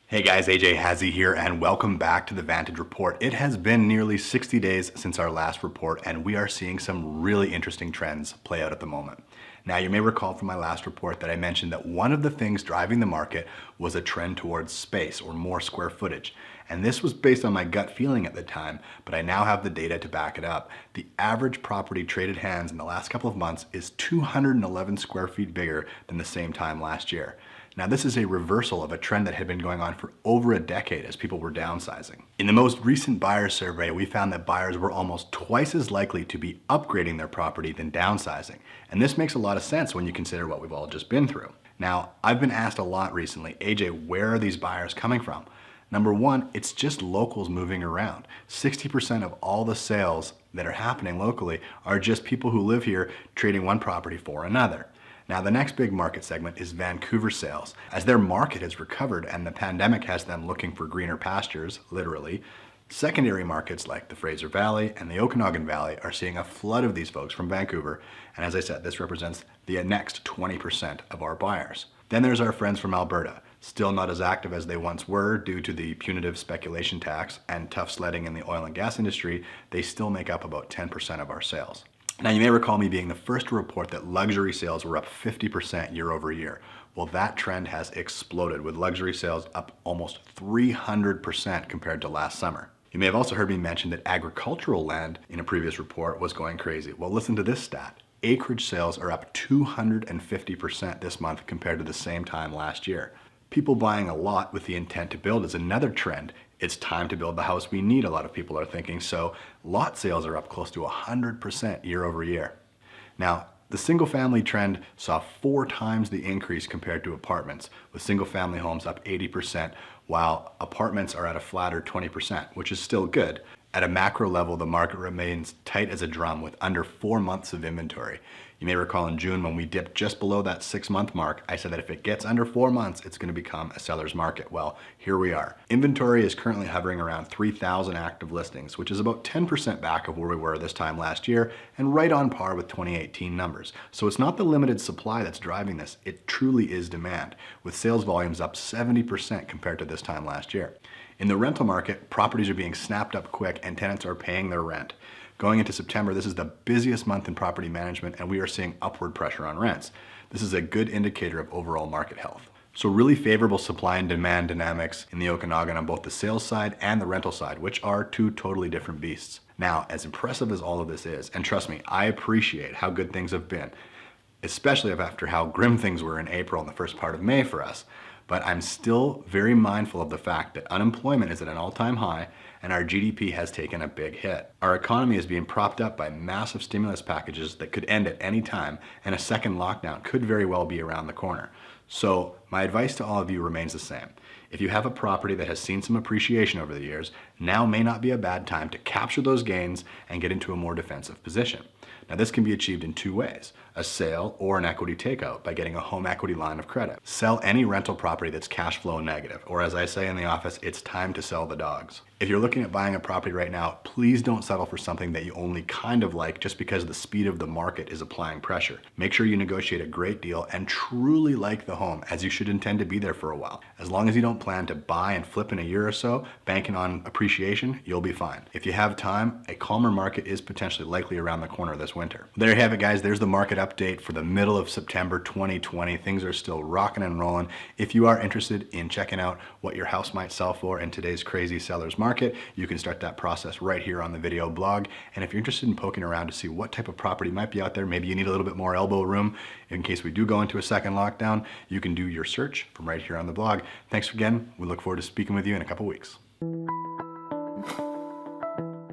Hey guys, AJ Hazy here and welcome back to the Vantage Report. It has been nearly 60 days since our last report and we are seeing some really interesting trends play out at the moment. Now you may recall from my last report that I mentioned that one of the things driving the market was a trend towards space or more square footage. And this was based on my gut feeling at the time, but I now have the data to back it up. The average property traded hands in the last couple of months is 211 square feet bigger than the same time last year. Now this is a reversal of a trend that had been going on for over a decade as people were downsizing. In the most recent buyer survey, we found that buyers were almost twice as likely to be upgrading their property than downsizing. And this makes a lot of sense when you consider what we've all just been through. Now, I've been asked a lot recently, AJ, where are these buyers coming from? Number one, it's just locals moving around. 60% of all the sales that are happening locally are just people who live here trading one property for another. Now, the next big market segment is Vancouver sales. As their market has recovered and the pandemic has them looking for greener pastures, literally, secondary markets like the Fraser Valley and the Okanagan Valley are seeing a flood of these folks from Vancouver. And as I said, this represents the next 20% of our buyers. Then there's our friends from Alberta, still not as active as they once were due to the punitive speculation tax and tough sledding in the oil and gas industry. They still make up about 10% of our sales. Now you may recall me being the first to report that luxury sales were up 50% year over year. Well, that trend has exploded with luxury sales up almost 300% compared to last summer. You may have also heard me mention that agricultural land in a previous report was going crazy. Well, listen to this stat. Acreage sales are up 250% this month compared to the same time last year. People buying a lot with the intent to build is another trend. It's time to build the house we need, a lot of people are thinking, so lot sales are up close to 100% year over year. Now, the single family trend saw 4 times the increase compared to apartments, with single family homes up 80%, while apartments are at a flatter 20%, which is still good. At a macro level, the market remains tight as a drum with under 4 months of inventory. You may recall in June when we dipped just below that 6-month mark, I said that if it gets under 4 months, it's going to become a seller's market. Well, here we are. Inventory is currently hovering around 3,000 active listings, which is about 10% back of where we were this time last year and right on par with 2018 numbers. So it's not the limited supply that's driving this, it truly is demand, with sales volumes up 70% compared to this time last year. In the rental market, properties are being snapped up quick and tenants are paying their rent. Going into September, this is the busiest month in property management and we are seeing upward pressure on rents. This is a good indicator of overall market health. So really favorable supply and demand dynamics in the Okanagan on both the sales side and the rental side, which are two totally different beasts. Now, as impressive as all of this is, and trust me, I appreciate how good things have been, especially after how grim things were in April and the first part of May for us, but I'm still very mindful of the fact that unemployment is at an all-time high and our GDP has taken a big hit. Our economy is being propped up by massive stimulus packages that could end at any time, and a second lockdown could very well be around the corner. So my advice to all of you remains the same. If you have a property that has seen some appreciation over the years, now may not be a bad time to capture those gains and get into a more defensive position. Now this can be achieved in 2 ways, a sale or an equity takeout by getting a home equity line of credit. Sell any rental property that's cash flow negative, or as I say in the office, it's time to sell the dogs. If you're looking at buying a property right now, please don't settle for something that you only kind of like just because the speed of the market is applying pressure. Make sure you negotiate a great deal and truly like the home, as you should intend to be there for a while. As long as you don't plan to buy and flip in a year or so, banking on appreciation, you'll be fine. If you have time, a calmer market is potentially likely around the corner this winter. There you have it, guys. There's the market update for the middle of September 2020. Things are still rocking and rolling. If you are interested in checking out what your house might sell for in today's crazy seller's market, you can start that process right here on the video blog. And if you're interested in poking around to see what type of property might be out there, maybe you need a little bit more elbow room in case we do go into a second lockdown, you can do your search from right here on the blog. Thanks again. We look forward to speaking with you in a couple weeks.